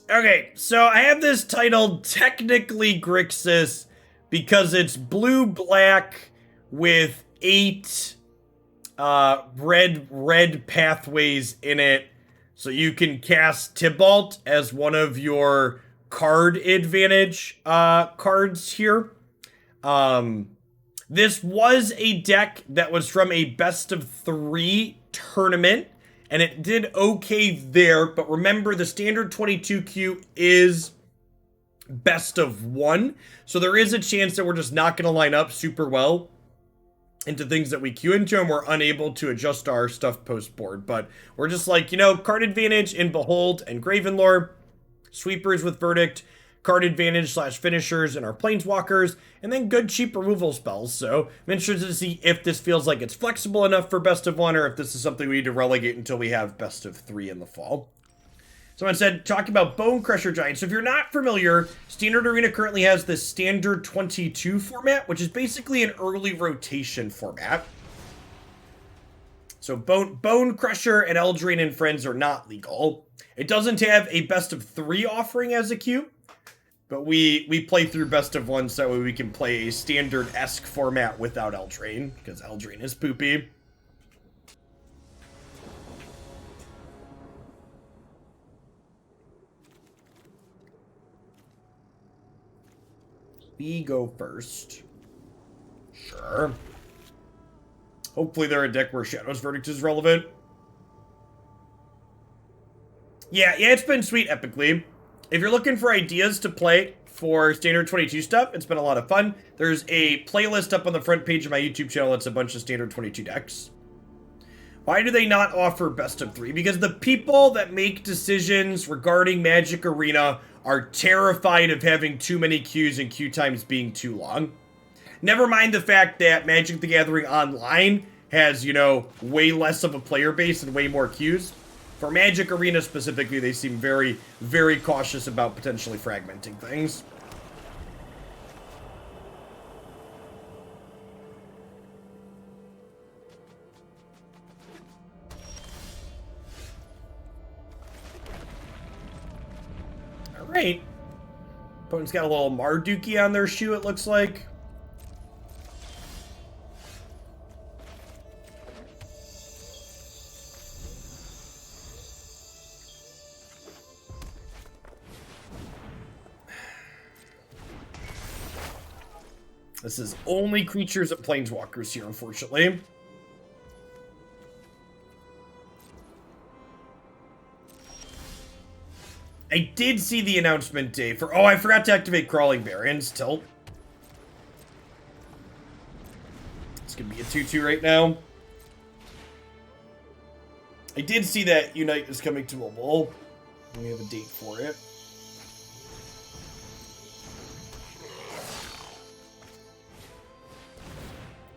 Okay, so I have this titled technically Grixis because it's blue-black with 8 red pathways in it. So you can cast Tybalt as one of your card advantage cards here. This was a deck that was from a best of 3 tournament, and it did okay there, but remember the standard 22Q is best of 1, so there is a chance that we're just not going to line up super well into things that we queue into, and we're unable to adjust our stuff post-board, but we're just like, you know, card advantage in Behold and Graven Lore, sweepers with Verdict, card advantage / finishers in our planeswalkers, and then good cheap removal spells. So I'm interested to see if this feels like it's flexible enough for best of 1, or if this is something we need to relegate until we have best of 3 in the fall. So instead, talking about Bone Crusher Giant. So if you're not familiar, Standard Arena currently has this Standard 22 format, which is basically an early rotation format. So Bone Crusher and Eldraine and Friends are not legal. It doesn't have a best of 3 offering as a queue, but we play through best of 1 so that way we can play a standard-esque format without Eldraine, because Eldraine is poopy. We go first. Sure. Hopefully they're a deck where Shadow's Verdict is relevant. Yeah, it's been sweet epically. If you're looking for ideas to play for Standard 22 stuff, it's been a lot of fun. There's a playlist up on the front page of my YouTube channel that's a bunch of Standard 22 decks. Why do they not offer best of 3? Because the people that make decisions regarding Magic Arena are terrified of having too many queues and queue times being too long. Never mind the fact that Magic the Gathering Online has, you know, way less of a player base and way more queues. For Magic Arena specifically, they seem very, very cautious about potentially fragmenting things. Alright. Opponent's got a little Marduki on their shoe, it looks like. This is only creatures and planeswalkers here, unfortunately. I did see the announcement day for... Oh, I forgot to activate Crawling Barrens. Tilt. It's going to be a 2-2 right now. I did see that Unite is coming to mobile. We have a date for it.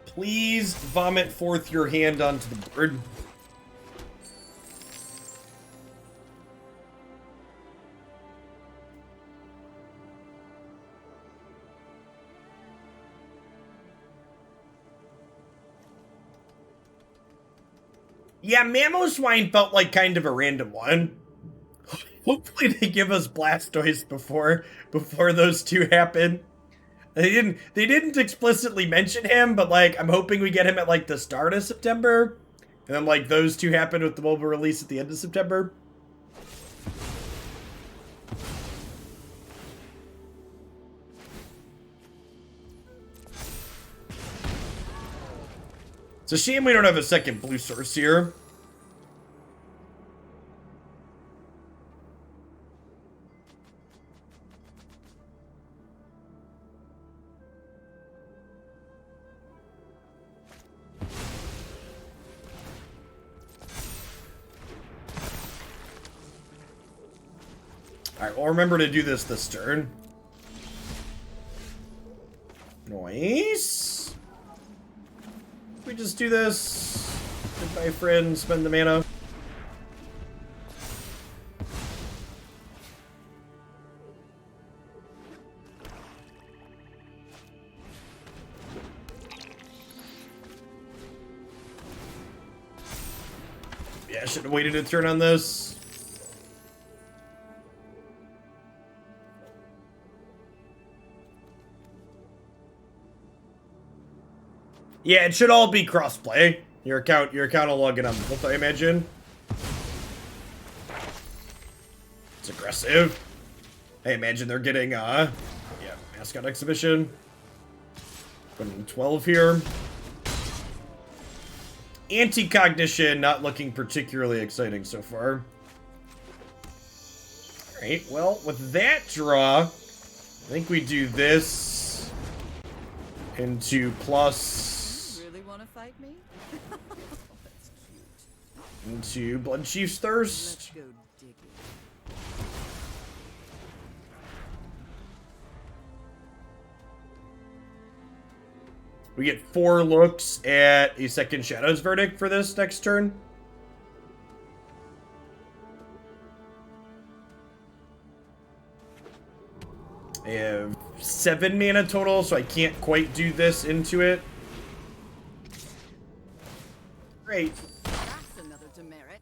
Please vomit forth your hand onto the board. Yeah, Mamoswine felt like kind of a random one. Hopefully they give us Blastoise before those two happen. They didn't explicitly mention him, but like I'm hoping we get him at like the start of September. And then like those two happen with the mobile release at the end of September. It's a shame we don't have a second blue source here. Alright, well remember to do this turn. Nice. We just do this. Goodbye, friend. Spend the mana. Yeah, I should have waited a turn on this. Yeah, it should all be crossplay. Your account will log in on both, I imagine. It's aggressive. I imagine they're getting, yeah, mascot exhibition. Putting 12 here. Anticognition not looking particularly exciting so far. Alright, well, with that draw, I think we do this into plus... Really want to fight me? That's cute. Into Bloodchief's Thirst. Let's go digging. We get 4 looks at a second Shadow's Verdict for this next turn. I have 7 mana total, so I can't quite do this into it. Great. That's another demerit.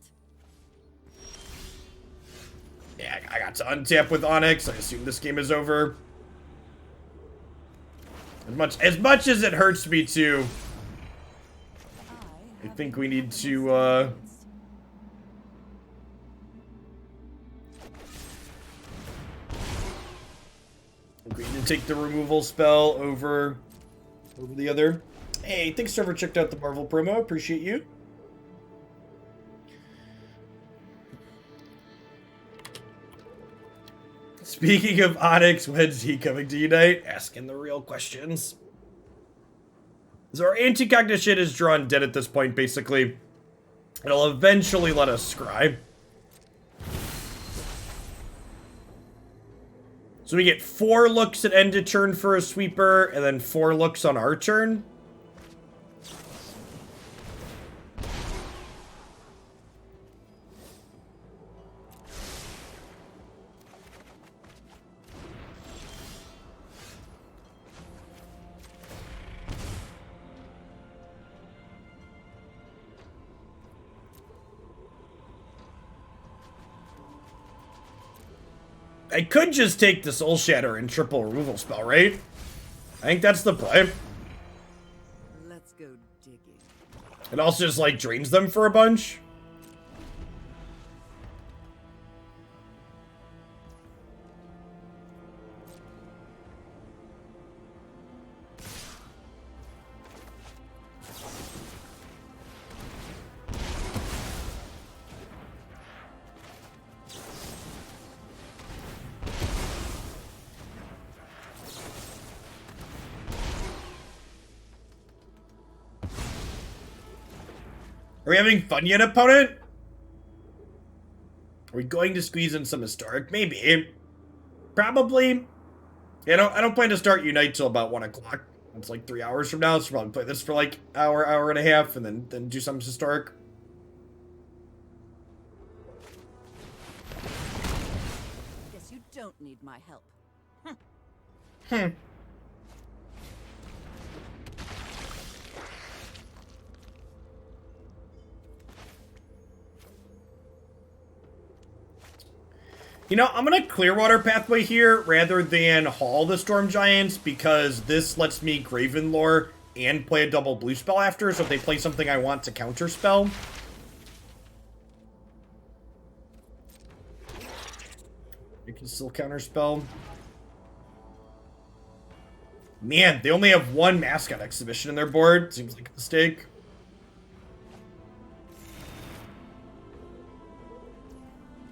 Yeah, I got to untap with Onyx. I assume this game is over. As much as it hurts me to, I think we need to, we need to take the removal spell over the other. Hey, thanks, Trevor. Checked out the Marvel promo. Appreciate you. Speaking of Onyx, when's he coming to Unite? Asking the real questions. So our Anticognition is drawn dead at this point, basically. It'll eventually let us scry. So we get 4 looks at end of turn for a sweeper, and then 4 looks on our turn. I could just take the Soul Shatter and triple removal spell, right? I think that's the play. Let's go digging. It also just, like, drains them for a bunch. Are we having fun yet, opponent? Are we going to squeeze in some historic? Maybe. Probably. Yeah, I don't plan to start Unite till about 1 o'clock. It's like 3 hours from now, so probably play this for like hour and a half, and then do some historic. Guess you don't need my help. You know, I'm gonna Clearwater Pathway here rather than Haul the Storm Giants because this lets me Graven Lore and play a double blue spell after, so if they play something I want to counterspell. You can still counterspell. Man, they only have 1 mascot exhibition in their board. Seems like a mistake.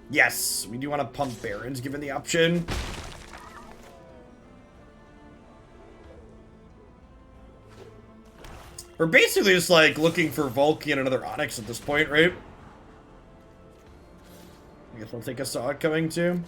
Yes, we do want to pump Barrens given the option. We're basically just like looking for Valki and another Onyx at this point, right? I guess we'll take a Saw it coming too.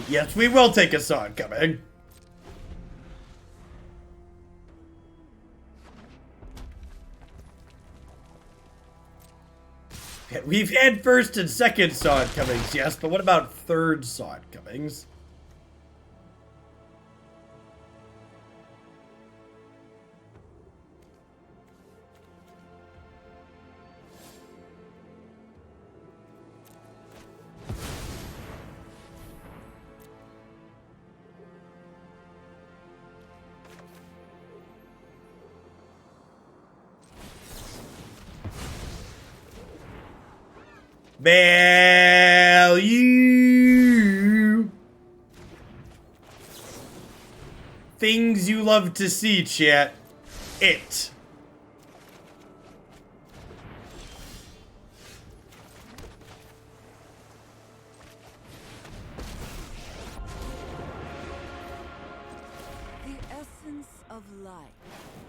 Yes, we will take a Saw it coming. We've had first and second Saw it comings, yes, but what about third Saw it comings? Value. Things you love to see, chat. It. The essence of life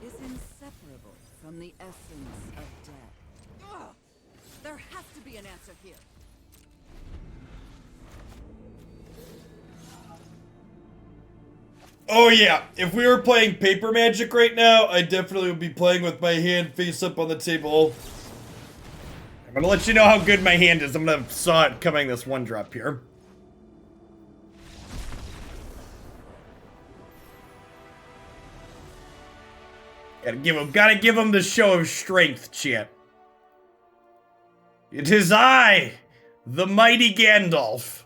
is inseparable from the essence of death. Ugh! There has to be an answer here. Oh yeah, if we were playing paper magic right now, I definitely would be playing with my hand face up on the table. I'm gonna let you know how good my hand is. I'm gonna saw it coming this one drop here. Gotta give him the show of strength, chat. It is I, the mighty Gandalf.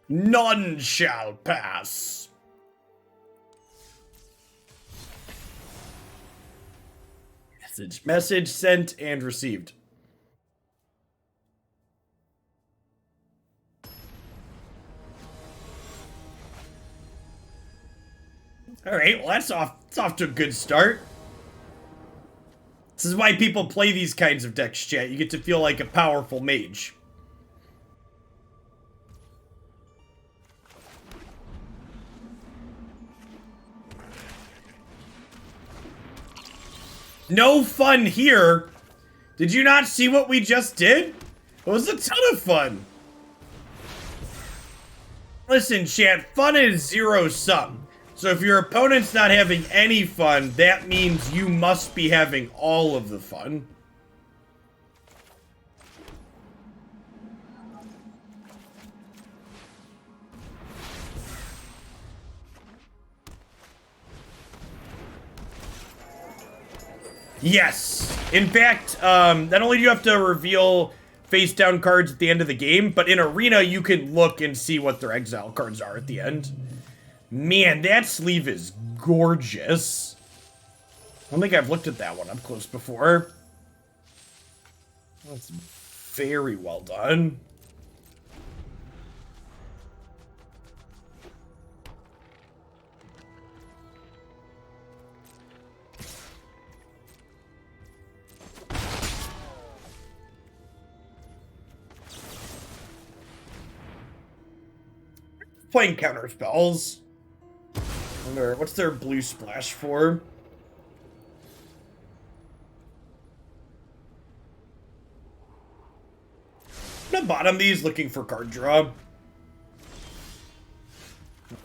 None shall pass. Message sent and received. All right, well that's off. It's off to a good start. This is why people play these kinds of decks, chat. You get to feel like a powerful mage. No fun here. Did you not see what we just did? It was a ton of fun. Listen, chat, fun is zero sum. So if your opponent's not having any fun, that means you must be having all of the fun. Yes. In fact, not only do you have to reveal face down cards at the end of the game, but in Arena you can look and see what their exile cards are at the end. Man, that sleeve is gorgeous. I don't think I've looked at that one up close before. That's very well done. Playing counter spells. What's their blue splash for? I'm gonna bottom these looking for card draw.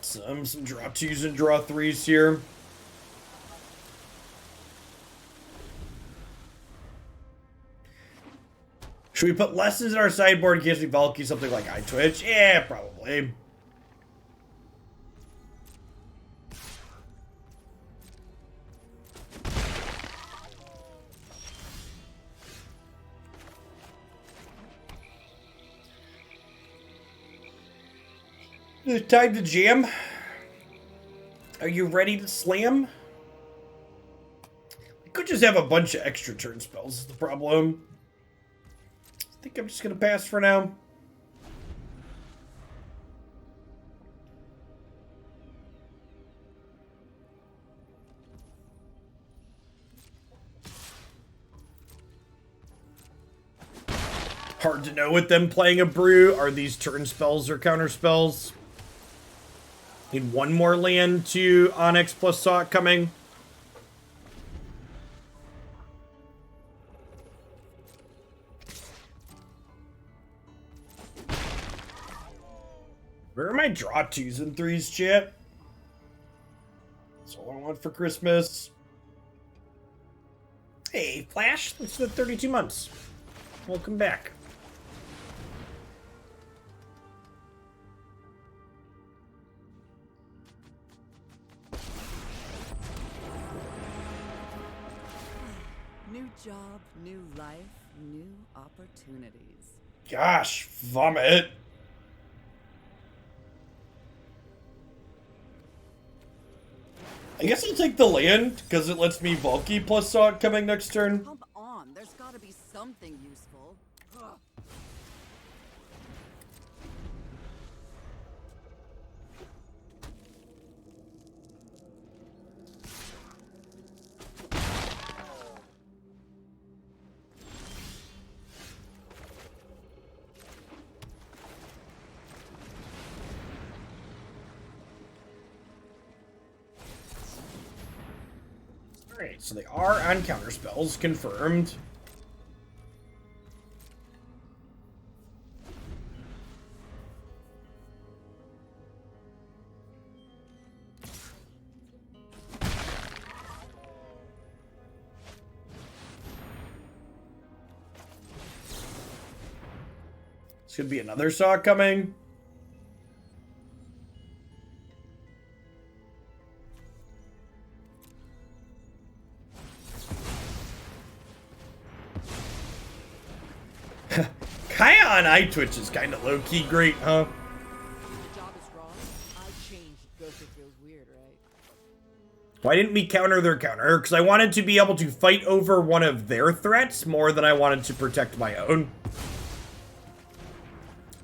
Some draw twos and draw threes here. Should we put lessons in our sideboard in case we Valki something like Eye Twitch? Yeah, probably. Time to jam. Are you ready to slam? I could just have a bunch of extra turn spells, is the problem. I think I'm just gonna pass for now. Hard to know with them playing a brew. Are these turn spells or counter spells? Need one more land to Onyx plus Saw coming. Where are my draw twos and threes, chat? That's all I want for Christmas. Hey, Flash, it's been 32 months. Welcome back. New job, new life, new opportunities. Gosh, vomit. I guess I'll take the land, because it lets me Valki plus Saw coming next turn. Come on, there's gotta be something useful. Alright, so they are on counter spells, confirmed. This could be another saw coming. Kion Eye Twitch is kind of low-key great, huh? The job is wrong. I changed. Ghost, it feels weird, right? Why didn't we counter their counter? Because I wanted to be able to fight over one of their threats more than I wanted to protect my own.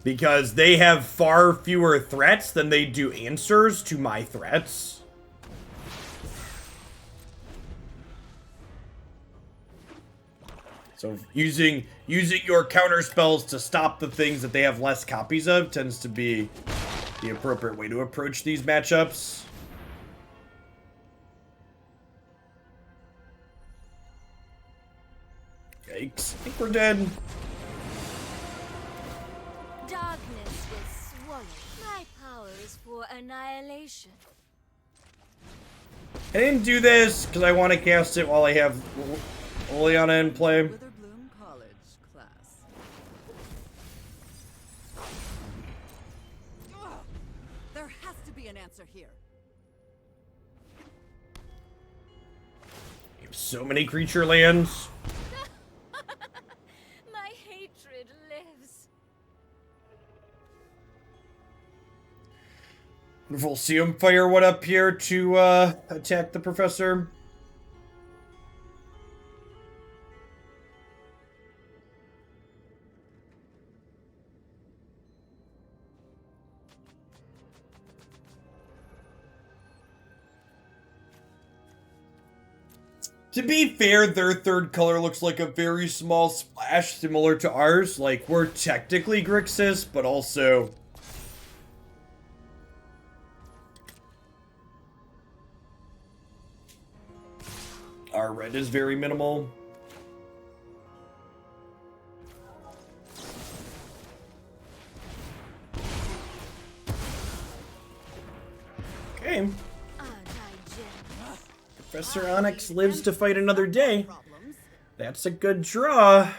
Because they have far fewer threats than they do answers to my threats. So using your counter spells to stop the things that they have less copies of tends to be the appropriate way to approach these matchups. Yikes. I think we're dead. Darkness will swallow. My power is for annihilation. I didn't do this because I want to cast it while I have Liliana in play. Witherbloom College class. Ugh. There has to be an answer here. You have so many creature lands. My hatred lives. We'll see him fire one up here to attack the professor. To be fair, their third color looks like a very small splash similar to ours. Like, we're technically Grixis, but also... our red is very minimal. Okay. Professor Onyx lives to fight another day. That's a good draw. Never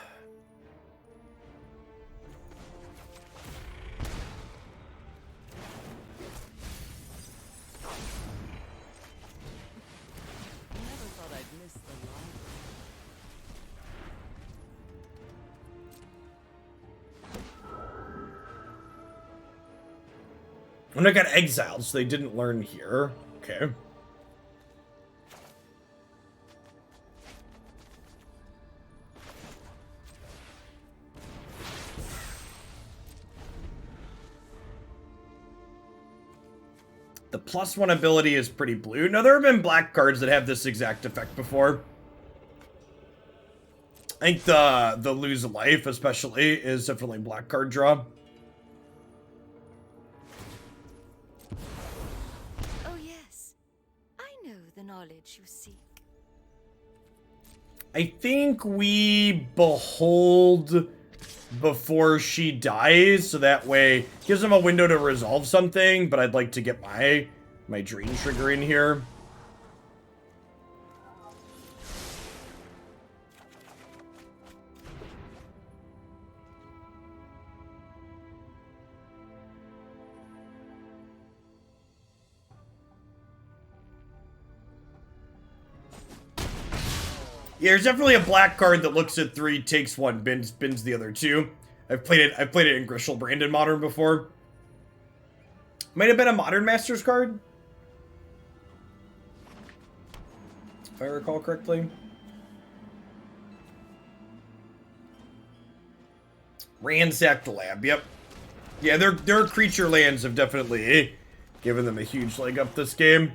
thought I'd miss the library. And I got exiled, so they didn't learn here. Okay. The +1 ability is pretty blue. Now, there have been black cards that have this exact effect before. I think the lose a life, especially, is definitely a black card draw. Oh yes, I know the knowledge you seek. I think we behold before she dies, so that way gives them a window to resolve something, but I'd like to get my drain trigger in here. Yeah, there's definitely a black card that looks at 3, takes 1, bins the other 2. I've played it in Griselbrand in Modern before. Might have been a Modern Masters card, if I recall correctly. Ransack the lab, yep. Yeah, their creature lands have definitely given them a huge leg up this game.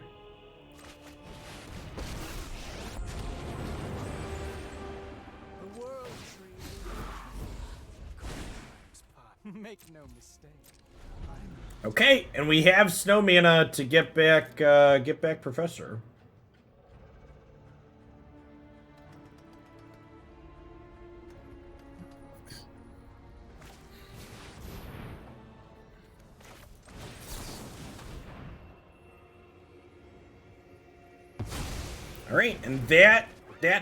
The world tree. Make no mistake. Okay, and we have snow mana to get back Professor. Alright, and that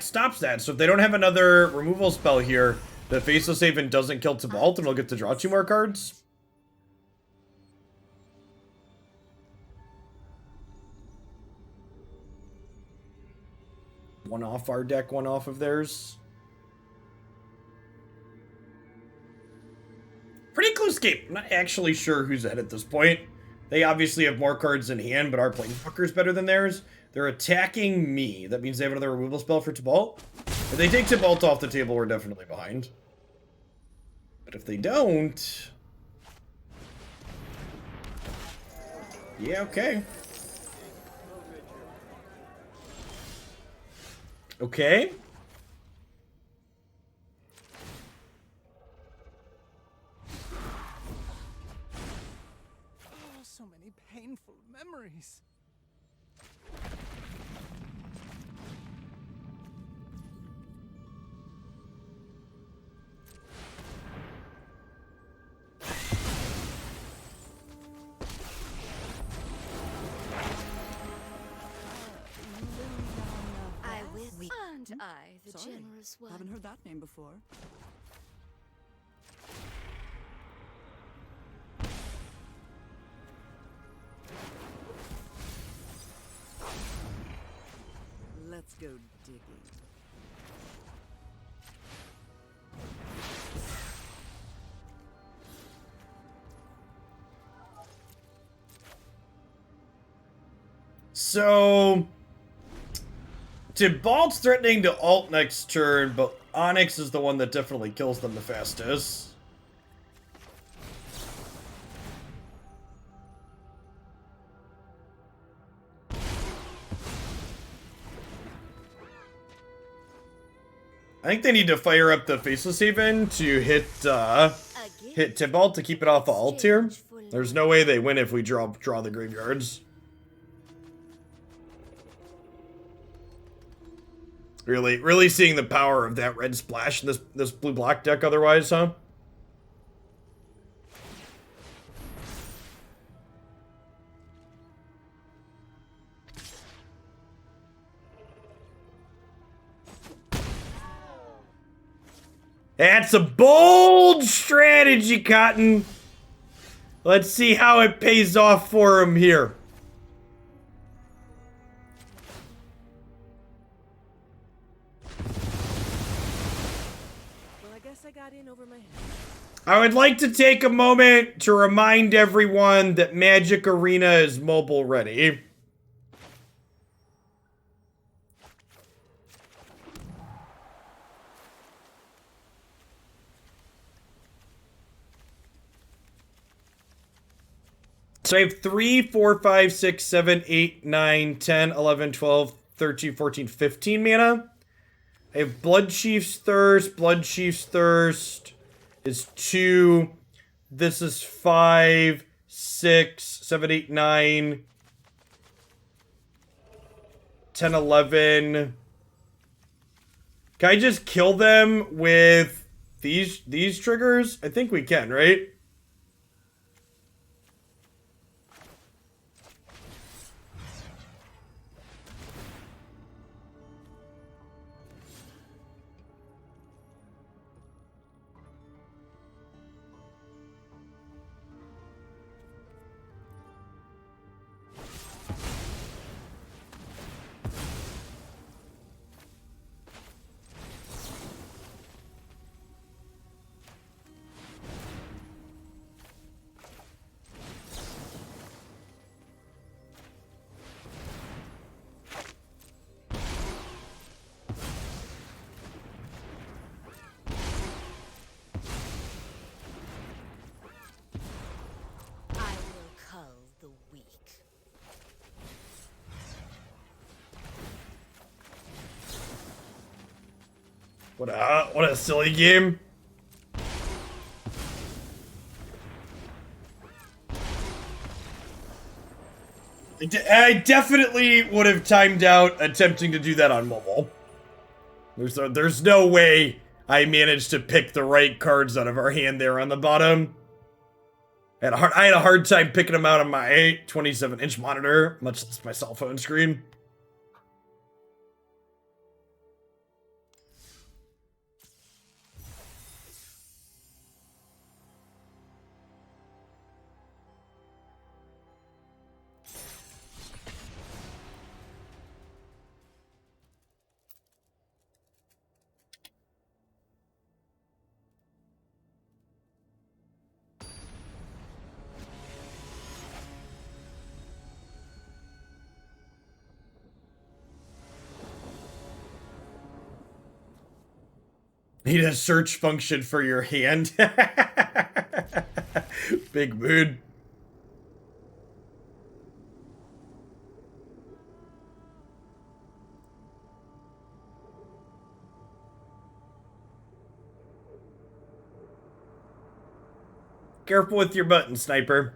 stops that. So if they don't have another removal spell here, the Faceless Haven doesn't kill Tibalt, and we'll get to draw 2 more cards. One off our deck, one off of theirs. Pretty close game. I'm not actually sure who's ahead at this point. They obviously have more cards in hand, but our Planeswalker's better than theirs. They're attacking me. That means they have another removal spell for Tibalt. If they take Tibalt off the table, we're definitely behind. But if they don't... yeah, okay. Okay. Oh, so many painful memories. And I, the Sorry, generous one. haven't heard that name before. Let's go digging. So... Tibalt's threatening to ult next turn, but Onyx is the one that definitely kills them the fastest. I think they need to fire up the Faceless Haven to hit Tibalt to keep it off the ult here. There's no way they win if we draw the graveyards. Really seeing the power of that red splash in this blue-black deck otherwise, huh? That's a bold strategy, Cotton. Let's see how it pays off for him here. I would like to take a moment to remind everyone that Magic Arena is mobile ready. So I have 3, 4, 5, 6, 7, 8, 9, 10, 11, 12, 13, 14, 15 mana. I have Bloodchief's Thirst. Bloodchief's Thirst is 2. This is 5, 6, 7, 8, 9, 10, 11. Can I just kill them with these triggers? I think we can, right? What a silly game. I definitely would have timed out attempting to do that on mobile. There's no way I managed to pick the right cards out of our hand there on the bottom. I had a hard time picking them out on my 27-inch monitor, much less my cell phone screen. Need a search function for your hand. Big mood. Careful with your button, sniper.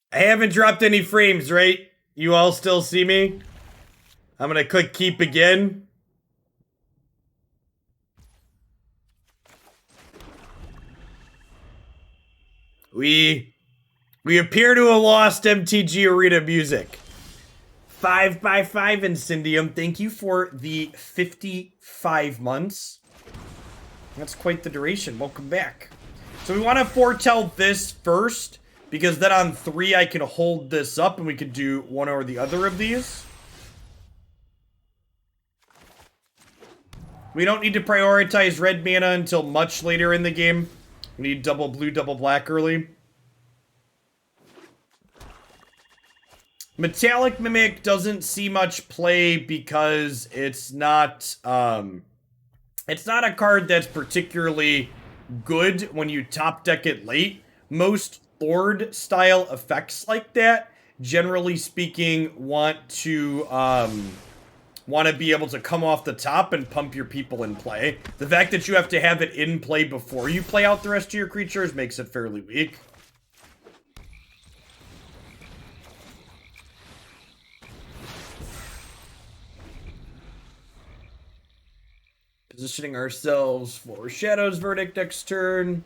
I haven't dropped any frames, right? You all still see me? I'm gonna click keep again. We appear to have lost MTG Arena music. 5x5 Incendium, thank you for the 55 months. That's quite the duration. Welcome back. So we want to foretell this first, because then on 3 I can hold this up and we could do one or the other of these. We don't need to prioritize red mana until much later in the game. We need double blue, double black early. Metallic Mimic doesn't see much play because it's not a card that's particularly good when you top deck it late. Most Thord style effects like that, generally speaking, want to be able to come off the top and pump your people in play. The fact that you have to have it in play before you play out the rest of your creatures makes it fairly weak. Positioning ourselves for Shadow's Verdict next turn.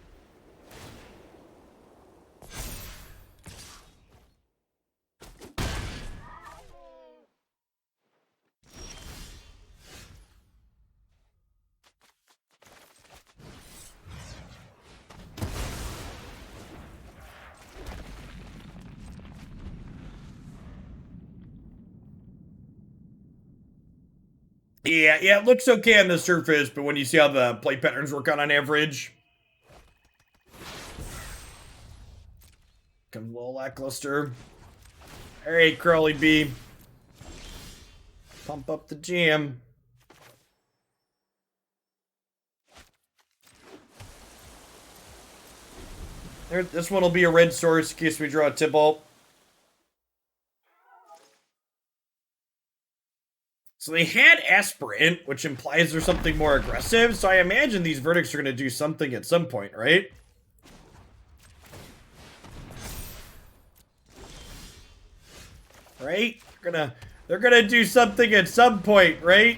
Yeah, it looks okay on the surface, but when you see how the play patterns work out on average, comes a little lackluster. Alright, Crawly B. Pump up the jam. This one will be a red source in case we draw a Tibalt. So they had Aspirant, which implies there's something more aggressive, so I imagine these verdicts are going to do something at some point, right? Right? They're gonna do something at some point, right?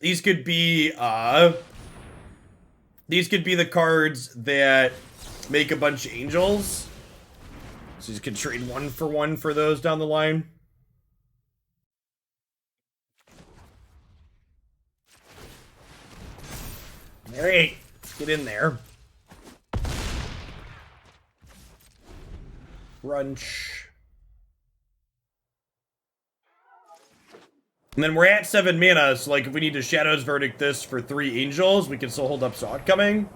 These could be the cards that make a bunch of angels. So you can trade 1-for-1 for those down the line. Alright, let's get in there. Crunch. And then we're at 7 mana, so like if we need to Shadow's Verdict this for 3 angels, we can still hold up Saw Coming.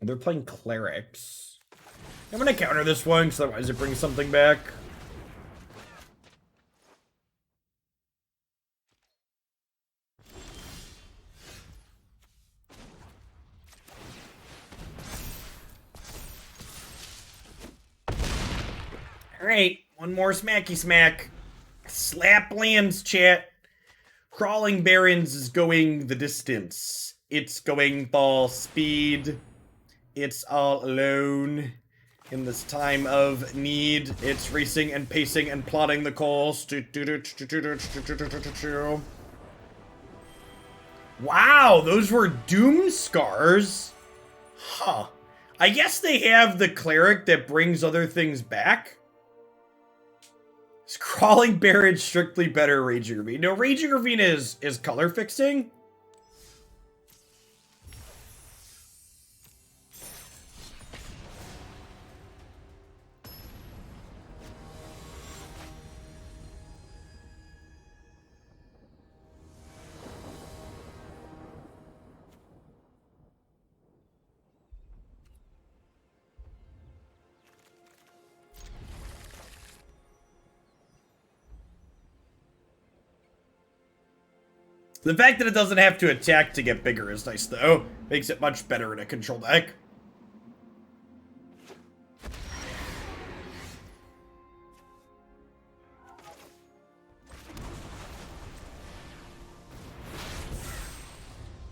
They're playing Clerics. I'm gonna counter this one, because otherwise it brings something back. Alright, one more smacky smack. Slap lands, chat. Crawling Barrens is going the distance. It's going full speed. It's all alone. In this time of need, it's racing and pacing and plotting the course. Wow, those were Doom Scars. Huh. I guess they have the cleric that brings other things back. Is Crawling Barrens strictly better Raging Ravine? No, Raging Ravine is color fixing. The fact that it doesn't have to attack to get bigger is nice, though. Makes it much better in a control deck.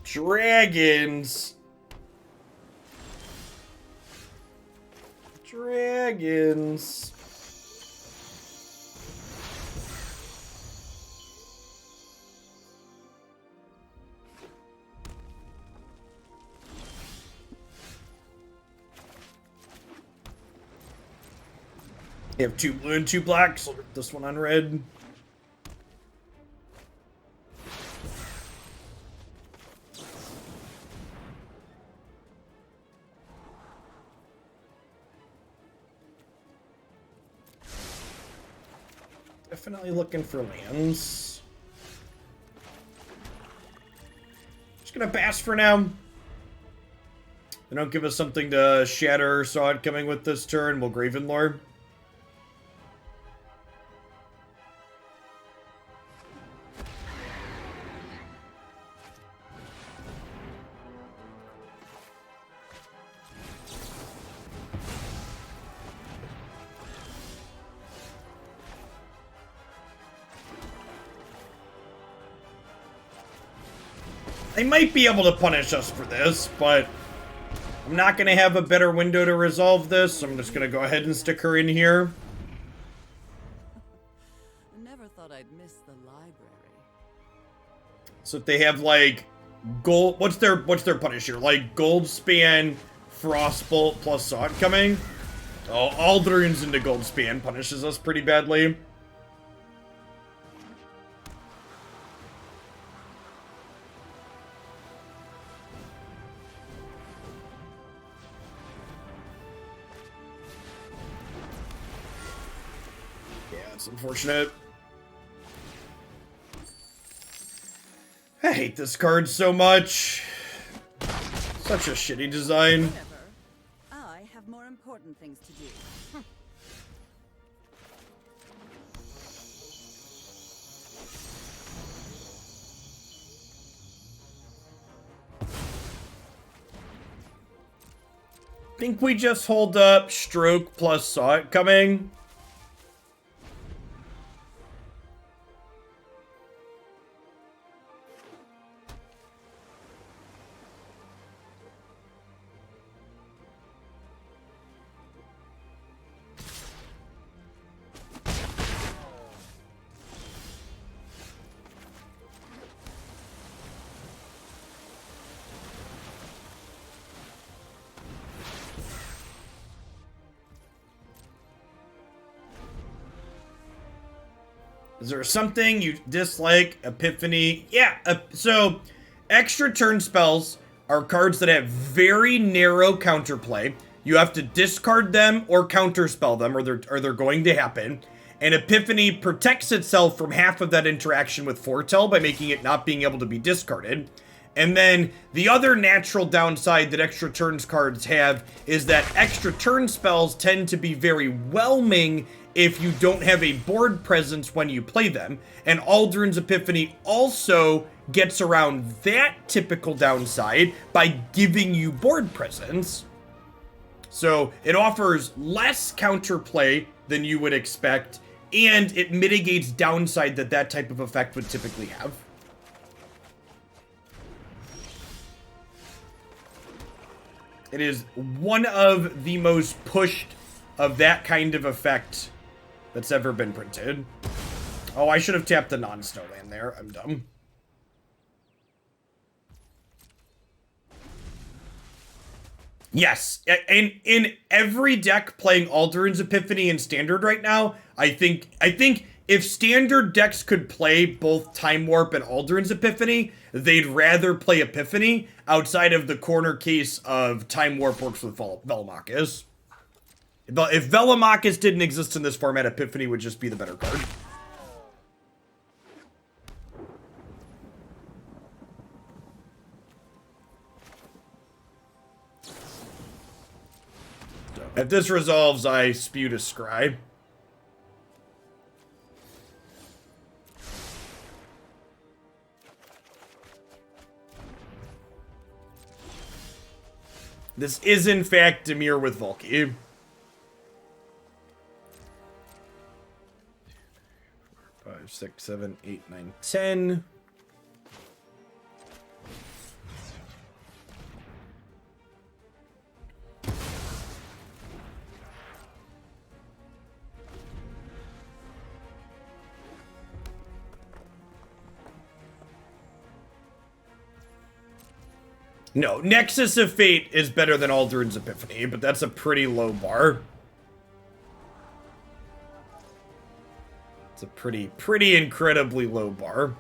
Dragons. Dragons. You have 2 blue and 2 black, so this one on red. Definitely looking for lands. Just gonna pass for now. They don't give us something to shatter or saw it coming with this turn. We'll Graven Lore. They might be able to punish us for this, but I'm not going to have a better window to resolve this, so I'm just going to go ahead and stick her in here. Never thought I'd miss the library. So if they have, like, gold... What's their punisher? Like, Goldspan, Frostbolt, plus Sod coming? Oh, Aldruin's into Goldspan punishes us pretty badly. It's unfortunate. I hate this card so much. Such a shitty design. Whatever. I have more important things to do. Think we just hold up Stroke plus Saw It coming. Is there something you dislike? Epiphany? Yeah, so extra turn spells are cards that have very narrow counterplay. You have to discard them or counterspell them, or they're going to happen. And Epiphany protects itself from half of that interaction with Foretell by making it not being able to be discarded. And then the other natural downside that extra turns cards have is that extra turn spells tend to be very whelming if you don't have a board presence when you play them. And Aldrin's Epiphany also gets around that typical downside by giving you board presence. So it offers less counterplay than you would expect, and it mitigates downside that that type of effect would typically have. It is one of the most pushed of that kind of effect that's ever been printed. Oh, I should have tapped the non-snow land there. I'm dumb. Yes, and in every deck playing Aldrin's Epiphany in Standard right now, I think if Standard decks could play both Time Warp and Aldrin's Epiphany, they'd rather play Epiphany outside of the corner case of Time Warp works with Velomachus. If Velomachus didn't exist in this format, Epiphany would just be the better card. If this resolves, I spewed a Scry. This is, in fact, Dimir with Valki. 5, 6, 7, 8, 9, 10. No, Nexus of Fate is better than Aldrin's Epiphany, but that's a pretty low bar. It's a pretty incredibly low bar.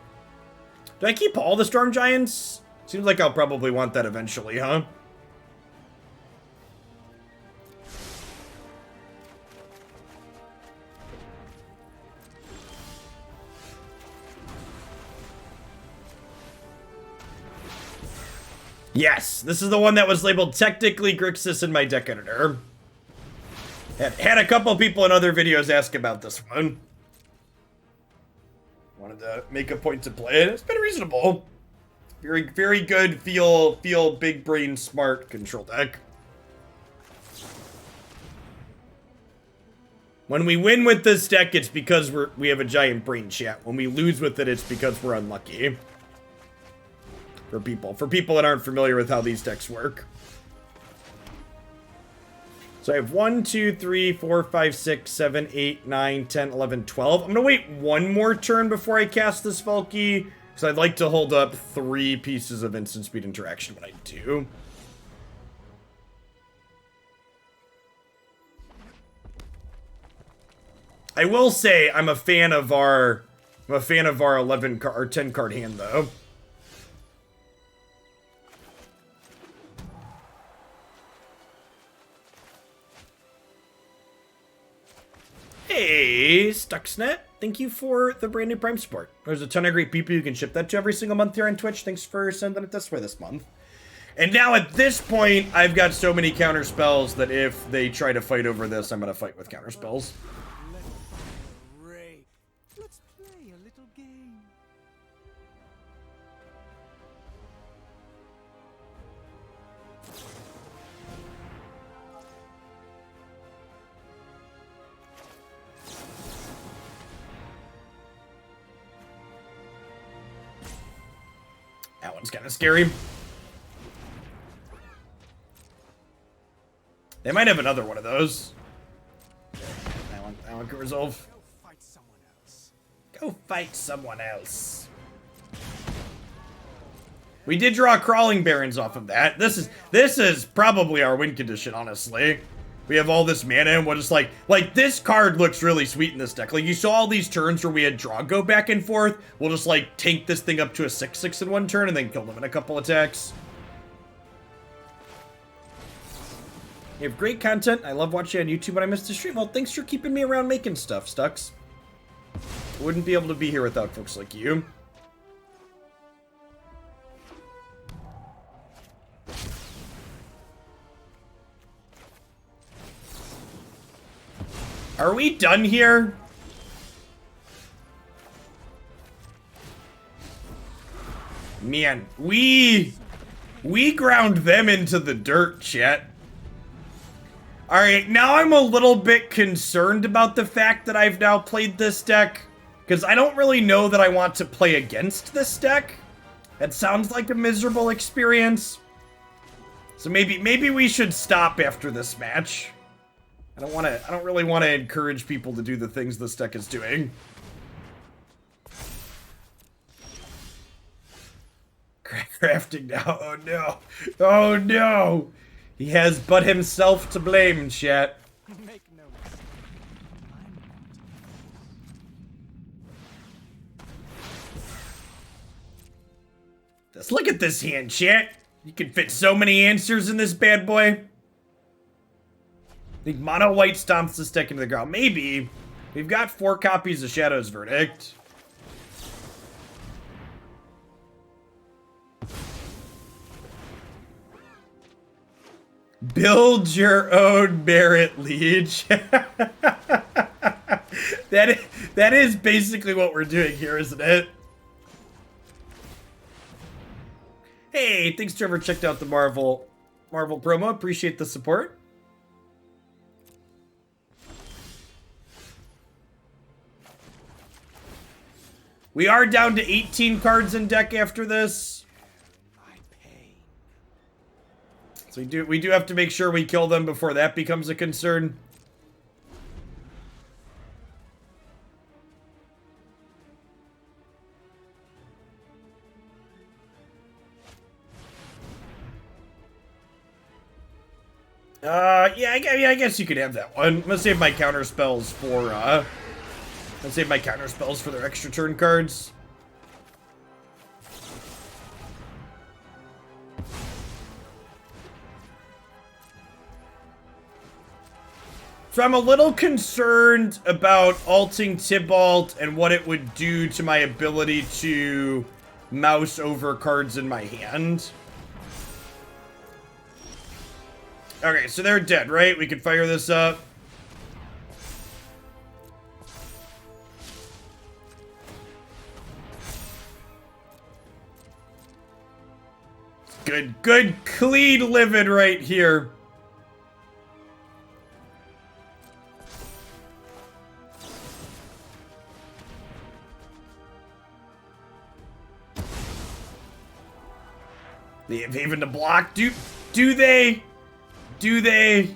Do I keep all the Storm Giants? Seems like I'll probably want that eventually, huh? Yes, this is the one that was labeled technically Grixis in my deck editor. Had a couple people in other videos ask about this one. Wanted to make a point to play it. It's been reasonable. Very, very good. Feel big brain smart control deck. When we win with this deck, it's because we have a giant brain chat. When we lose with it, it's because we're unlucky. For people that aren't familiar with how these decks work. So I have 1, 2, 3, 4, 5, 6, 7, 8, 9, 10, 11, 12. I'm going to wait one more turn before I cast this Valki, because I'd like to hold up 3 pieces of instant speed interaction when I do. I will say I'm a fan of our 11 card or 10 card hand though. Hey, Stuxnet, thank you for the brand new Prime support. There's a ton of great people you can ship that to every single month here on Twitch. Thanks for sending it this way this month. And now at this point, I've got so many counter spells that if they try to fight over this, I'm going to fight with counter spells. Let's play a little game. That one's kind of scary. They might have another one of those. That one could resolve. Go fight someone else. Go fight someone else. We did draw Crawling Barrens off of that. This is probably our win condition, honestly. We have all this mana and we're just like this card looks really sweet in this deck. Like you saw all these turns where we had draw go back and forth. We'll just like tank this thing up to a 6/6 in one turn and then kill them in a couple attacks. You have great content. I love watching on YouTube when I miss the stream. Well, thanks for keeping me around making stuff, Stux. Wouldn't be able to be here without folks like you. Are we done here? Man, we ground them into the dirt, chat. Alright, now I'm a little bit concerned about the fact that I've now played this deck, because I don't really know that I want to play against this deck. That sounds like a miserable experience. So maybe we should stop after this match. I don't really want to encourage people to do the things this deck is doing. Crafting now. Oh no. Oh no. He has but himself to blame, chat. Make no mistake. I'm not. Let's look at this hand, chat. You can fit so many answers in this bad boy. I think mono white stomps this deck into the ground. Maybe. We've got 4 copies of Shadow's Verdict. Build your own Merit Liege. That is basically what we're doing here, isn't it? Hey, thanks Trevor, checked out the Marvel promo. Appreciate the support. We are down to 18 cards in deck after this. So we do have to make sure we kill them before that becomes a concern. Yeah, I guess you could have that one. I'm gonna save my counter spells for their extra turn cards. So I'm a little concerned about alting Tybalt and what it would do to my ability to mouse over cards in my hand. Okay, so they're dead, right? We can fire this up. Good, clean living right here. They have Haven to block. Do they? Do they?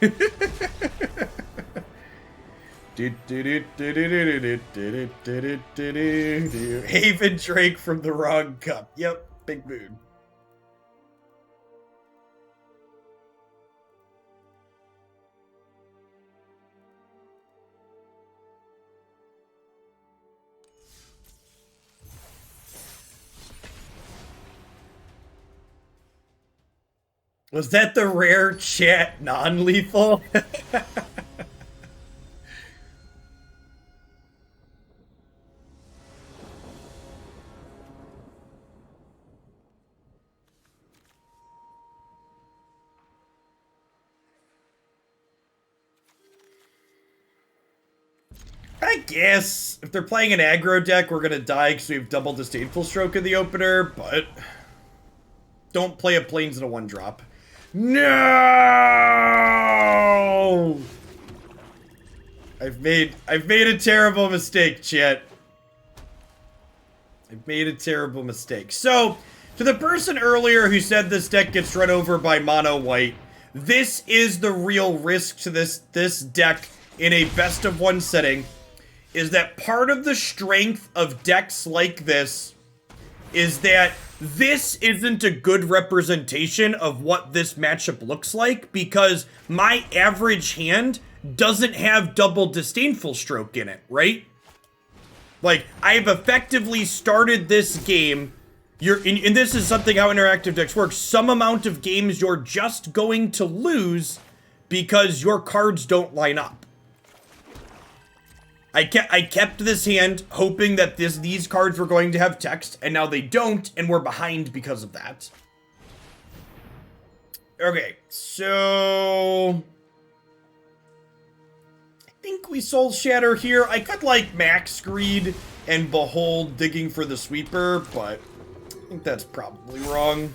Haven Drake from the wrong cup. Yep, big mood. Was that the rare chat non-lethal? I guess if they're playing an aggro deck, we're gonna die because we have double Disdainful Stroke in the opener, but don't play a Plains in a 1-drop. No! I've made a terrible mistake, chat. I've made a terrible mistake. So, to the person earlier who said this deck gets run over by mono white, this is the real risk to this deck in a best of 1 setting, is that part of the strength of decks like this is that this isn't a good representation of what this matchup looks like, because my average hand doesn't have double Disdainful Stroke in it, right? Like, I've effectively started this game, and this is something how interactive decks work, some amount of games you're just going to lose because your cards don't line up. I kept this hand hoping that these cards were going to have text, and now they don't, and we're behind because of that. Okay, so I think we Soul Shatter here. I could like Max Greed and Behold digging for the sweeper, but I think that's probably wrong.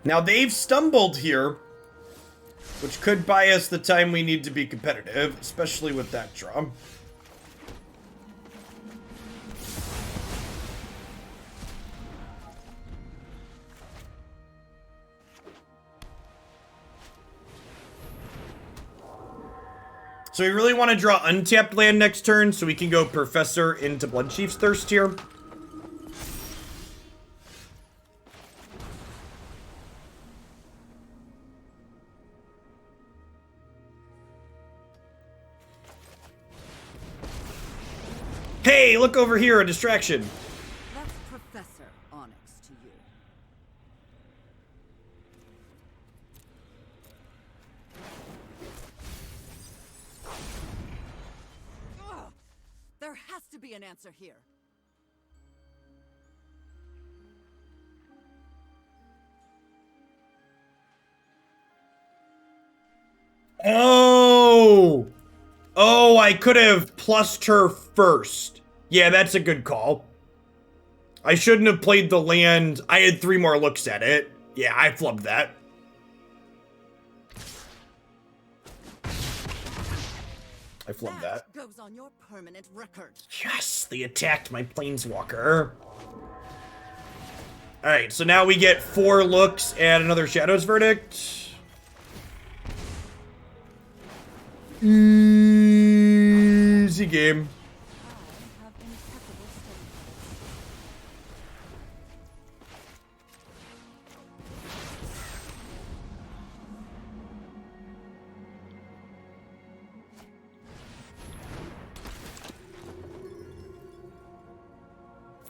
Now they've stumbled here, which could buy us the time we need to be competitive, especially with that draw. So we really want to draw untapped land next turn so we can go Professor into Bloodchief's Thirst here. Hey, look over here, a distraction. That's Professor Onyx to you. Ugh! There has to be an answer here. Oh! Oh, I could have plussed her first. Yeah, that's a good call. I shouldn't have played the land. I had 3 more looks at it. Yeah, I flubbed that. I flubbed that. Goes on your permanent record. Yes, they attacked my planeswalker. Alright, so now we get 4 looks at another Shadows Verdict. Easy game. I have impeccable study.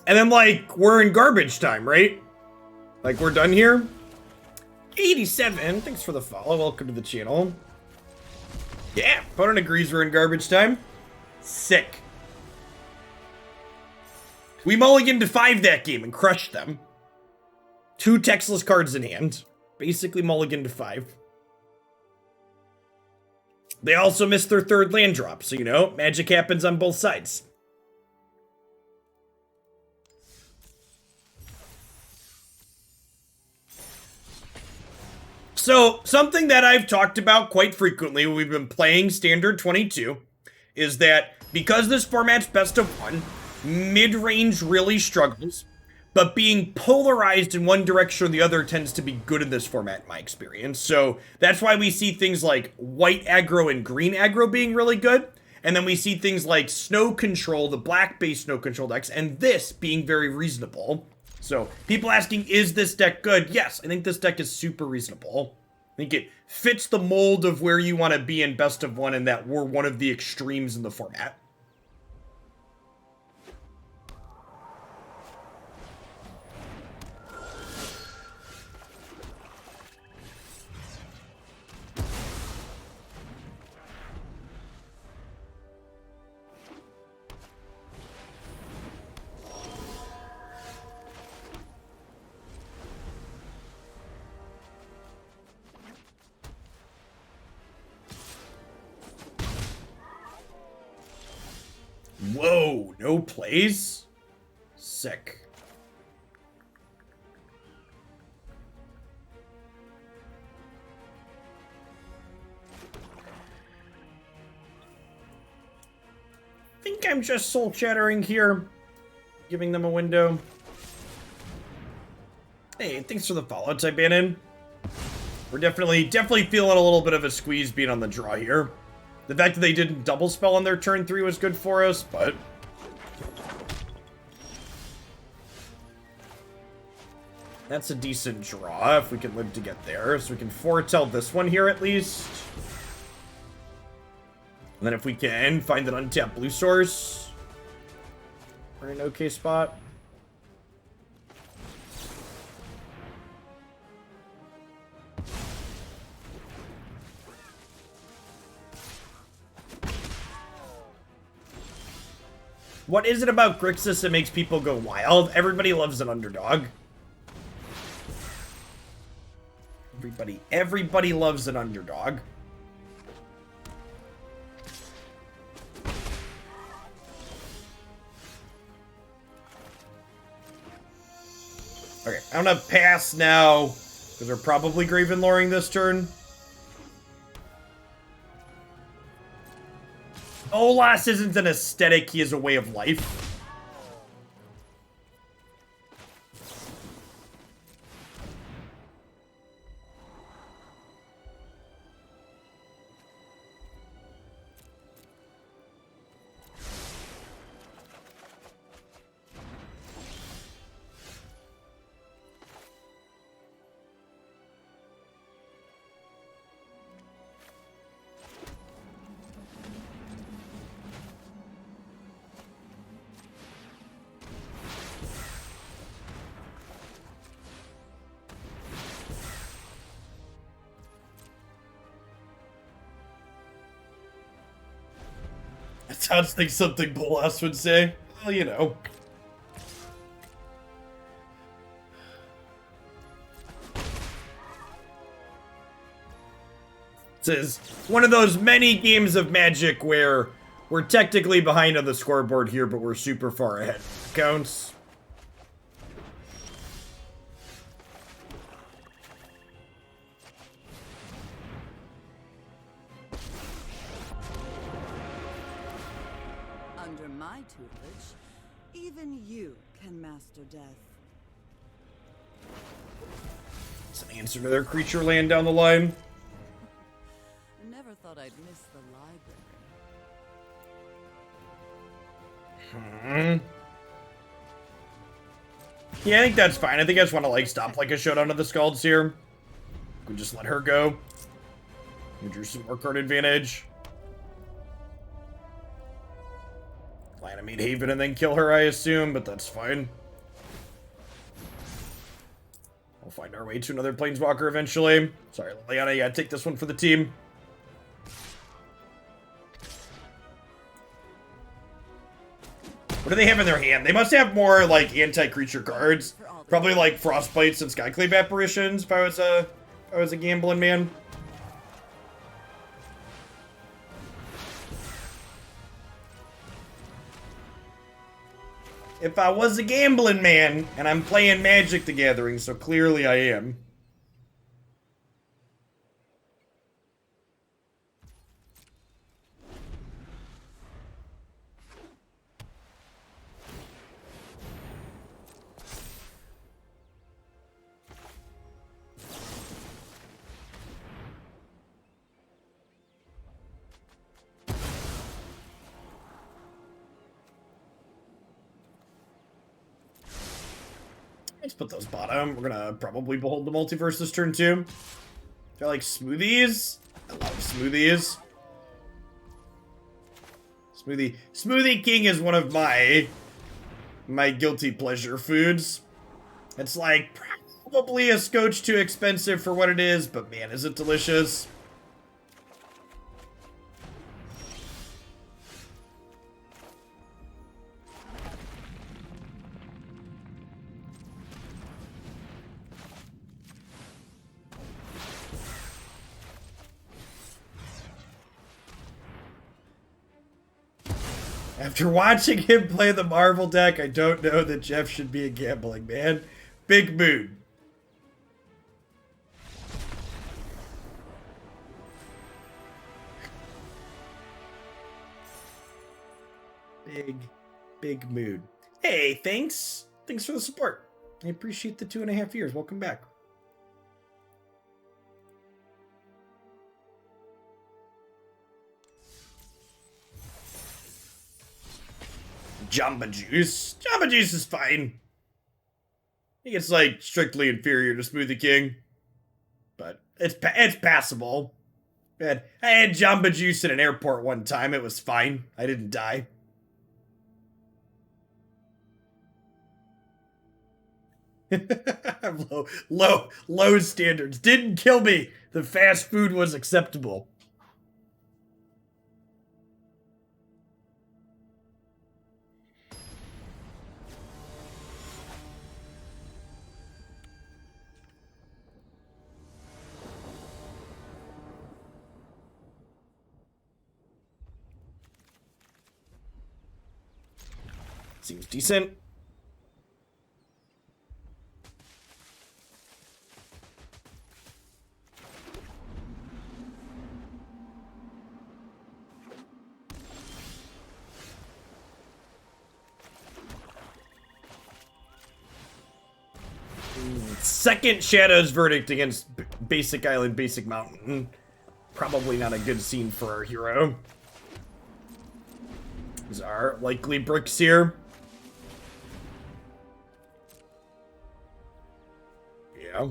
And then, like, we're in garbage time, right? Like, we're done here? 87, thanks for the follow. Welcome to the channel. Yeah, opponent agrees we're in garbage time. Sick. We mulliganed to 5 that game and crushed them. 2 textless cards in hand. Basically mulliganed to 5. They also missed their 3rd land drop, so you know, magic happens on both sides. So, something that I've talked about quite frequently when we've been playing Standard 22 is that because this format's best of 1, mid-range really struggles, but being polarized in one direction or the other tends to be good in this format in my experience. So, that's why we see things like white aggro and green aggro being really good, and then we see things like Snow Control, the black-based Snow Control decks, and this being very reasonable. So, people asking, is this deck good? Yes, I think this deck is super reasonable. I think it fits the mold of where you want to be in best of 1 and that we're one of the extremes in the format. Whoa, no plays? Sick. I think I'm just soul chattering here, giving them a window. Hey, thanks for the follow, Tybanin. We're definitely feeling a little bit of a squeeze being on the draw here. The fact that they didn't double spell on their turn 3 was good for us, but that's a decent draw if we can live to get there. So we can foretell this one here at least. And then if we can find an untapped blue source, we're in an okay spot. What is it about Grixis that makes people go wild? Everybody loves an underdog. Everybody loves an underdog. Okay, I'm gonna pass now, because we're probably Graven Loring this turn. Olas isn't an aesthetic, he is a way of life. That sounds like something Bolas would say. Well, you know. This is one of those many games of Magic where we're technically behind on the scoreboard here, but we're super far ahead. Counts. Under my tutelage, even you can master death. It's an answer to their creature land down the line. I never thought I'd miss the library. Yeah, I think that's fine. I think I just want to, like, stop, like, a showdown of the Scalds here. We just let her go. We drew some more card advantage. Animate Haven and then kill her, I assume, but that's fine. We'll find our way to another Planeswalker eventually. Sorry, Liliana, you gotta take this one for the team. What do they have in their hand? They must have more, like, anti-creature cards. Probably, like, Frostbites and Skyclave Apparitions, if I was a gambling man. If I was a gambling man, and I'm playing Magic the Gathering, so clearly I am. Let's put those bottom. We're gonna probably Behold the Multiverse this turn too. Do I like smoothies? I love smoothies. Smoothie King is one of my guilty pleasure foods. It's like probably a scotch too expensive for what it is, but man, is it delicious. After watching him play the Marvel deck, I don't know that Jeff should be a gambling man. Big mood. Big mood. Hey, thanks. Thanks for the support. I appreciate the 2.5 years. Welcome back. Jamba Juice. Jamba Juice is fine. I think it's like strictly inferior to Smoothie King, but it's passable. I had Jamba Juice in an airport one time. It was fine. I didn't die. low standards. Didn't kill me. The fast food was acceptable. Seems decent. Second Shadow's verdict against Basic Island, Basic Mountain. Probably not a good scene for our hero. These are likely bricks here. Yeah.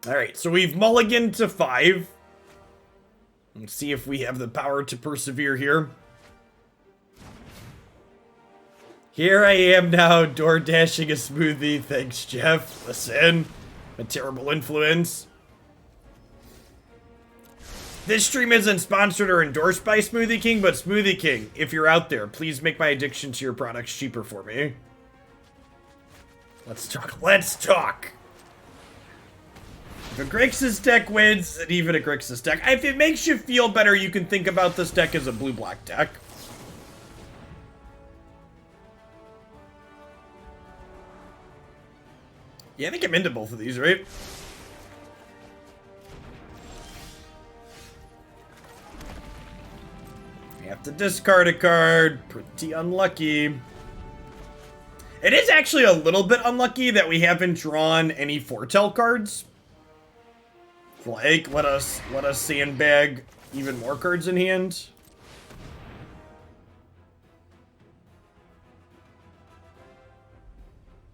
Alright, so we've mulliganed to 5. Let's see if we have the power to persevere here. Here I am now, door dashing a smoothie. Thanks, Jeff. Listen, a terrible influence. This stream isn't sponsored or endorsed by Smoothie King, but Smoothie King, if you're out there, please make my addiction to your products cheaper for me. Let's talk. Let's talk. If a Grixis deck wins, and even a Grixis deck, if it makes you feel better, you can think about this deck as a blue-black deck. Yeah, I think I'm into both of these, right? We have to discard a card. Pretty unlucky. It is actually a little bit unlucky that we haven't drawn any foretell cards. Like, let us sandbag even more cards in hand.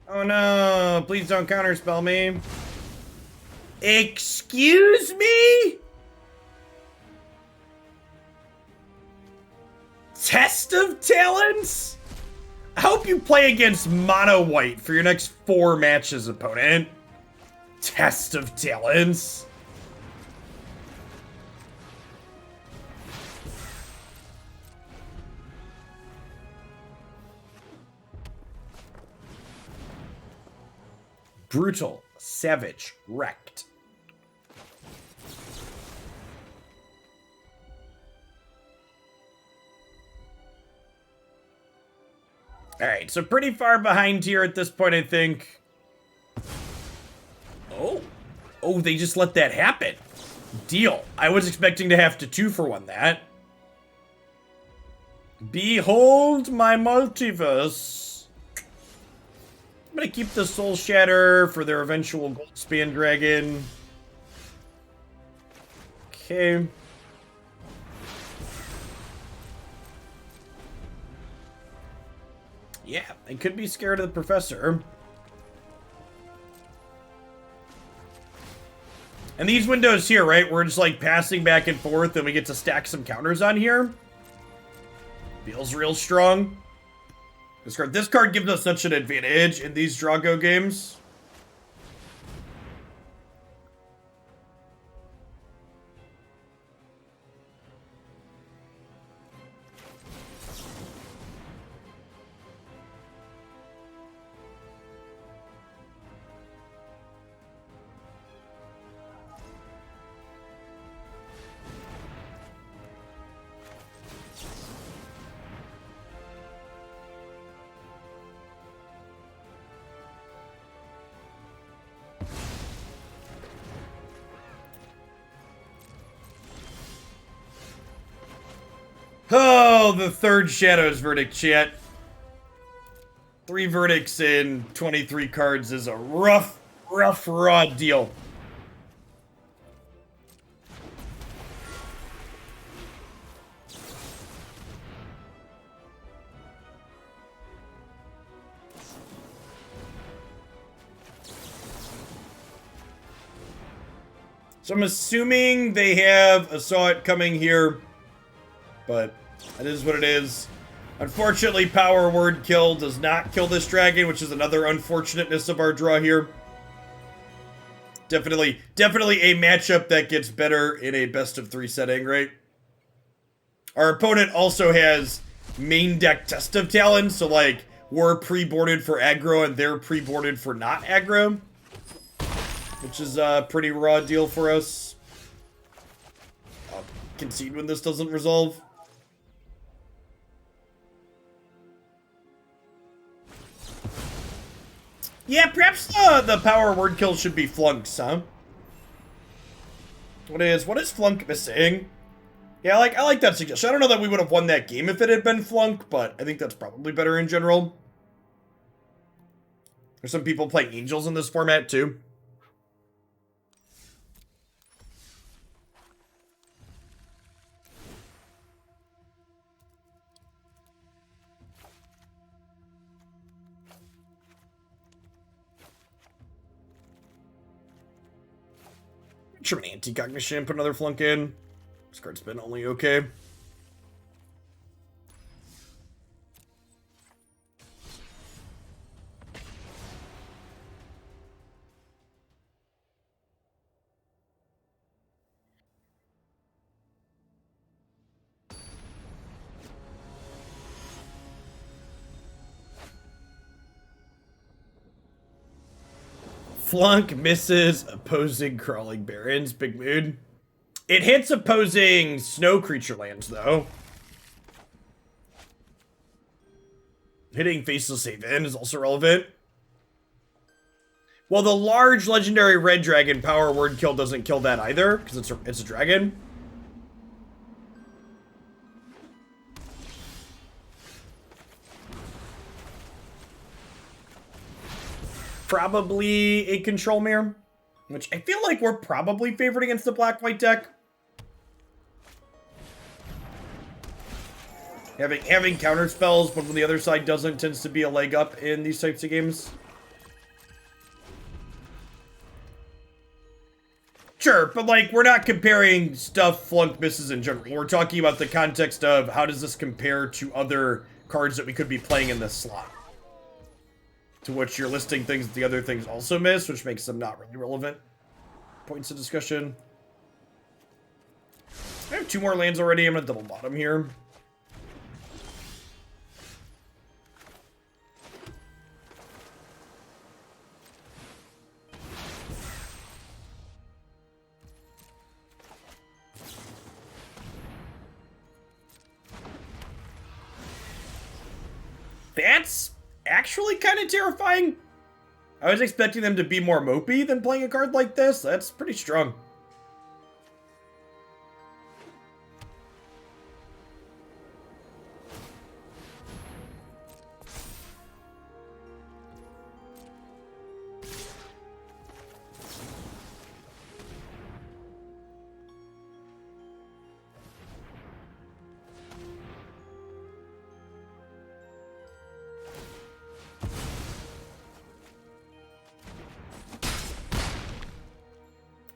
Oh no, please don't counterspell me. Excuse me? Test of Talents? I hope you play against Mono White for your next 4 matches, opponent. Test of Talents. Brutal, savage, wrecked. Alright, so pretty far behind here at this point, I think. Oh. Oh, they just let that happen. Deal. I was expecting to have to 2-for-1 that. Behold my multiverse. I'm gonna keep the Soul Shatter for their eventual Goldspan Dragon. Okay. Yeah, they could be scared of the Professor. And these windows here, right? We're just like passing back and forth and we get to stack some counters on here. Feels real strong. This card gives us such an advantage in these Drago games. Oh, the third Shadow's verdict, chat. 3 verdicts in 23 cards is a rough, raw deal. So I'm assuming they have a Saw It coming here. But it is what it is. Unfortunately, Power Word Kill does not kill this dragon, which is another unfortunateness of our draw here. Definitely a matchup that gets better in a best-of-3 setting, right? Our opponent also has main deck Test of Talents, so like, we're pre-boarded for aggro and they're pre-boarded for not aggro. Which is a pretty raw deal for us. I'll concede when this doesn't resolve. Yeah, perhaps the power word kill should be flunks, huh? What is Flunk missing? Yeah, I like that suggestion. I don't know that we would have won that game if it had been Flunk, but I think that's probably better in general. There's some people playing Angels in this format, too. Sure, an Anticognition, put another Flunk in. This card's been only okay. Flunk misses opposing Crawling Barrens. Big mood. It hits opposing snow creature lands, though. Hitting Faceless Haven is also relevant. Well, the large legendary red dragon power word kill doesn't kill that either, because it's a dragon. Probably a control mirror, which I feel like we're probably favored against the black-white deck. Having counter spells, but when the other side doesn't, tends to be a leg up in these types of games. Sure, but we're not comparing stuff Flunk misses in general. We're talking about the context of how does this compare to other cards that we could be playing in this slot. To which you're listing things that the other things also miss, which makes them not really relevant points of discussion. I have 2 more lands already. I'm gonna double bottom here. That's actually kind of terrifying. I was expecting them to be more mopey than playing a card like this. That's pretty strong.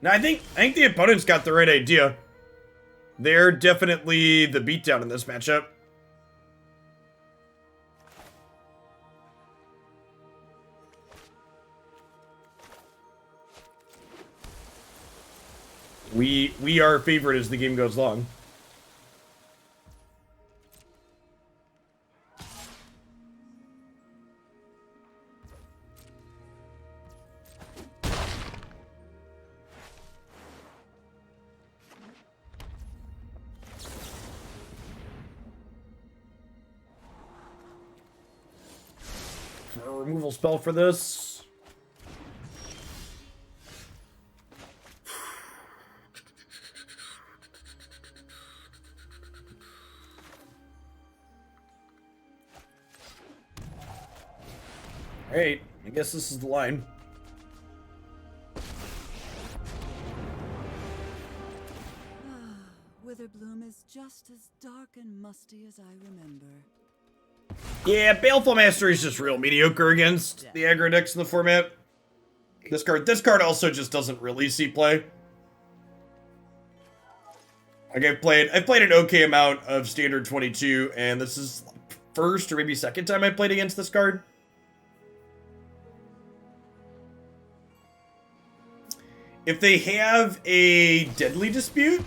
Now, I think the opponent's got the right idea. They're definitely the beatdown in this matchup. We are favored as the game goes long. Removal spell for this. Alright, I guess this is the line. Witherbloom is just as dark and musty as I remember. Yeah, Baleful Mastery is just real mediocre against the aggro decks in the format. This card also just doesn't really see play. Like I've played an okay amount of Standard 22, and this is first or maybe second time I played against this card. If they have a Deadly Dispute...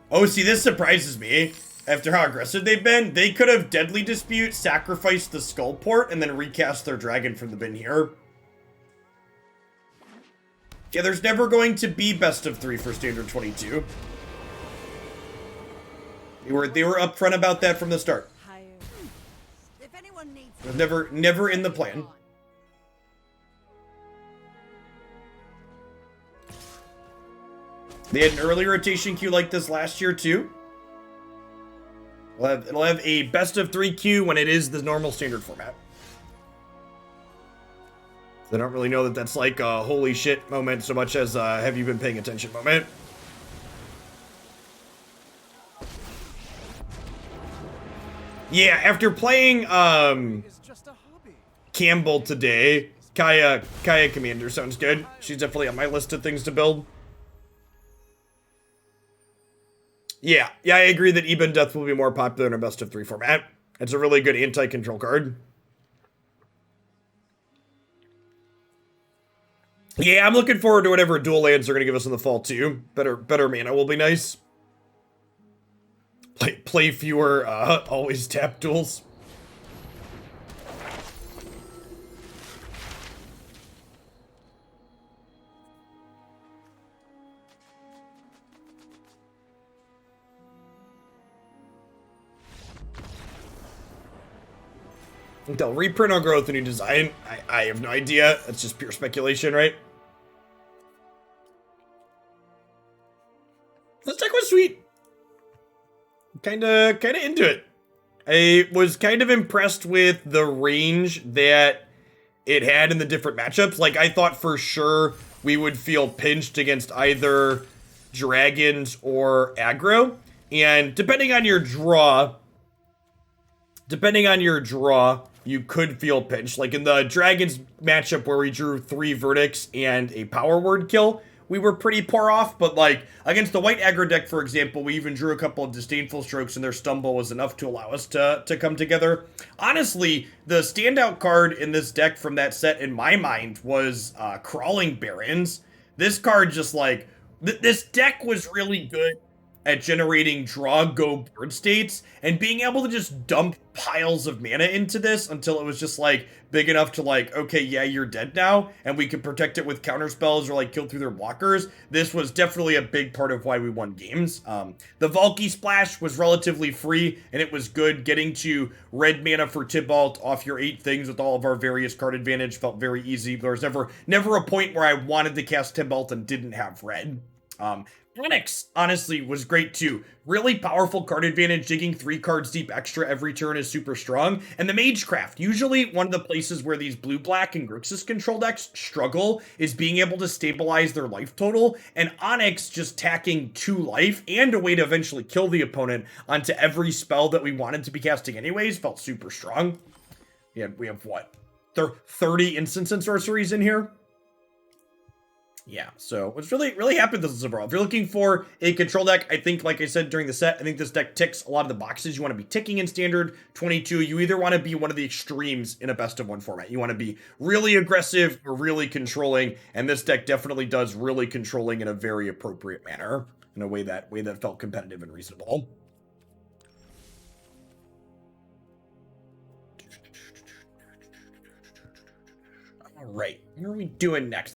Oh, see, this surprises me. After how aggressive they've been, they could have Deadly Dispute, sacrificed the Skullport, and then recast their dragon from the bin here. Yeah, there's never going to be best of 3 for Standard 22. They were upfront about that from the start. If anyone needs It was never in the plan. They had an early rotation queue like this last year too. It'll have a best of 3 queue when it is the normal standard format. So I don't really know that that's like a holy shit moment so much as have you been paying attention moment. Yeah, after playing It's just a hobby. Campbell today, Kaya Commander sounds good. She's definitely on my list of things to build. Yeah, I agree that Eben Death will be more popular in a best of 3 format. It's a really good anti-control card. Yeah, I'm looking forward to whatever dual lands they're going to give us in the fall too. Better mana will be nice. Play fewer, always tap duels. They'll reprint or growth a new design. I have no idea. That's just pure speculation, right? This deck was sweet. Kinda into it. I was kind of impressed with the range that it had in the different matchups. Like, I thought for sure we would feel pinched against either dragons or aggro. And depending on your draw, you could feel pinched. Like in the dragons matchup where we drew 3 verdicts and a power word kill, we were pretty poor off. But like against the white aggro deck, for example, we even drew a couple of disdainful strokes and their stumble was enough to allow us to come together. Honestly, the standout card in this deck from that set in my mind was Crawling Barrens. This card just like, this deck was really good at generating draw go board states and being able to just dump piles of mana into this until it was just like big enough to like, okay, yeah, you're dead now, and we could protect it with counter spells or like kill through their blockers. This was definitely a big part of why we won games. The Valki splash was relatively free and it was good. Getting to red mana for Tibalt off your 8 things with all of our various card advantage felt very easy. There was never a point where I wanted to cast Tibalt and didn't have red. Onyx, honestly, was great too. Really powerful card advantage, digging 3 cards deep extra every turn is super strong. And the Magecraft, usually one of the places where these blue-black and Grixis control decks struggle is being able to stabilize their life total. And Onyx just tacking 2 life and a way to eventually kill the opponent onto every spell that we wanted to be casting anyways felt super strong. Yeah, we have what? 30 instants and sorceries in here? Yeah, so I was really happy with this overall. If you're looking for a control deck, I think, like I said during the set, I think this deck ticks a lot of the boxes you want to be ticking in Standard 22. You either want to be one of the extremes in a best of 1 format. You want to be really aggressive or really controlling, and this deck definitely does really controlling in a very appropriate manner, in a way that felt competitive and reasonable. All right, what are we doing next?